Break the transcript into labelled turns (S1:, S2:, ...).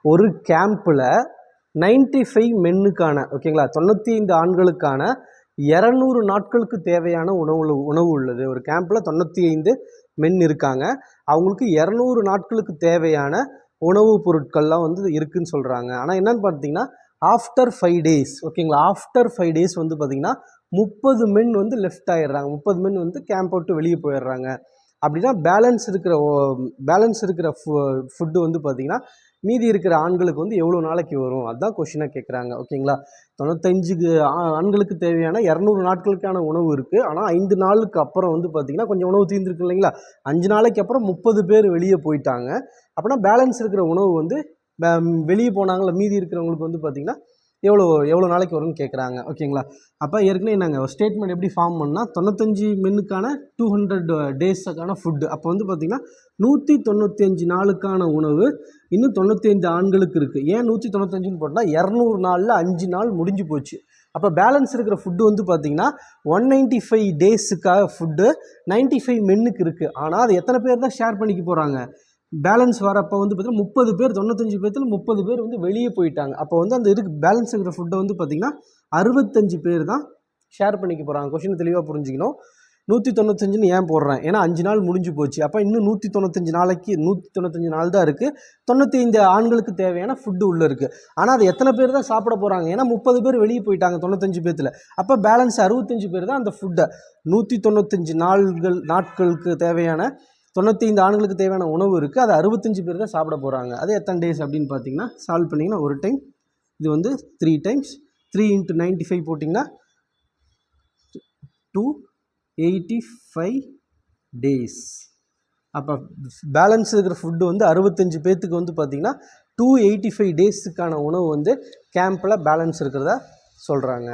S1: ஒரு கேம்பில் 95 மென்னுக்கான ஓகேங்களா 95 ஆண்களுக்கான 200 நாட்களுக்கு தேவையான உணவு உள்ளது. ஒரு கேம்பில் 95 மென் இருக்காங்க, அவங்களுக்கு 200 நாட்களுக்கு தேவையான உணவுப் பொருட்கள்லாம் வந்து இருக்குதுன்னு சொல்கிறாங்க. ஆனால் என்னன்னு பார்த்தீங்கன்னா ஆஃப்டர் 5 டேஸ் ஓகேங்களா, ஆஃப்டர் 5 டேஸ் வந்து பார்த்திங்கன்னா 30 மென் வந்து லெஃப்ட் ஆகிடுறாங்க, 30 மென் வந்து கேம்ப் விட்டு வெளியே போயிடுறாங்க. அப்படின்னா பேலன்ஸ் இருக்கிற ஃபுட்டு வந்து பார்த்திங்கன்னா மீதி இருக்கிற ஆண்களுக்கு வந்து எவ்வளோ நாளைக்கு வரும், அதுதான் கொஷினாக கேட்குறாங்க. ஓகேங்களா, 95 ஆண்களுக்கு தேவையான 200 நாட்களுக்கான உணவு இருக்குது. ஆனால் 5 நாளுக்கு அப்புறம் வந்து பார்த்திங்கன்னா கொஞ்சம் உணவு தீர்ந்துருக்கு இல்லைங்களா, 5 நாளைக்கு அப்புறம் 30 பேர் வெளியே போயிட்டாங்க. அப்படின்னா பேலன்ஸ் இருக்கிற உணவு வந்து வெளியே போனாங்கள மீதி இருக்கிறவங்களுக்கு வந்து பார்த்திங்கன்னா எவ்வளோ நாளைக்கு வரும்னு கேட்குறாங்க. ஓகேங்களா, அப்போ ஏற்கனவே நாங்கள் ஒரு ஸ்டேட்மெண்ட் எப்படி ஃபார்ம் பண்ணால் 95 மென்னுக்கான 200 டேஸுக்கான ஃபுட்டு, அப்போ வந்து பார்த்திங்கன்னா 195 நாளுக்கான உணவு இன்னும் 95 ஆண்களுக்கு இருக்குது. ஏன் 195ன்னு போட்டால் 200 நாளில் 5 நாள் முடிஞ்சு போச்சு. அப்போ பேலன்ஸ் இருக்கிற ஃபுட்டு வந்து பார்த்திங்கன்னா 195 டேஸுக்காக ஃபுட்டு 95 மென்னுக்கு இருக்குது. ஆனால் அது எத்தனை பேர் தான் ஷேர் பண்ணிக்க போகிறாங்க, பேலன்ஸ் வரப்போ வந்து பார்த்திங்கன்னா 30 பேர், 95 பேர்த்தில் 30 பேர் வந்து வெளியே போயிட்டாங்க. அப்போ வந்து அந்த பேலன்ஸ் இருக்கிற ஃபுட்டை வந்து பார்த்திங்கன்னா 65 பேர் தான் ஷேர் பண்ணிக்க போகிறாங்க. கொஷின் தெளிவாக புரிஞ்சுக்கணும். 195ன்னு ஏன் போடுறேன், ஏன்னா 5 நாள் முடிஞ்சு போச்சு. அப்போ இன்னும் 195 நாள் தான் இருக்குது. 95 ஆண்களுக்கு தேவையான ஃபுட்டு உள்ளே இருக்குது. ஆனால் அது எத்தனை பேர் தான் சாப்பிட போகிறாங்க, ஏன்னா 30 பேர் வெளியே போயிட்டாங்க 95 பேர்த்தில். அப்போ பேலன்ஸ் 65 பேர் தான் அந்த ஃபுட்டை 195 நாட்களுக்கு தேவையான 95 ஆண்களுக்கு தேவையான உணவு இருக்குது, அது 65 பேர் தான் சாப்பிட போகிறாங்க. அது எத்தனை டேஸ் அப்படின்னு பார்த்தீங்கன்னா சால்வ் பண்ணிங்கன்னா ஒரு டைம் இது வந்து 3 டைம்ஸ் 3 × 95 போட்டிங்கன்னா 285 டேஸ். அப்போ பேலன்ஸ் இருக்கிற ஃபுட்டு வந்து 65 பேர்த்துக்கு வந்து பார்த்திங்கன்னா 285 டேஸுக்கான உணவு வந்து கேம்பில் பேலன்ஸ் இருக்கிறதா சொல்கிறாங்க.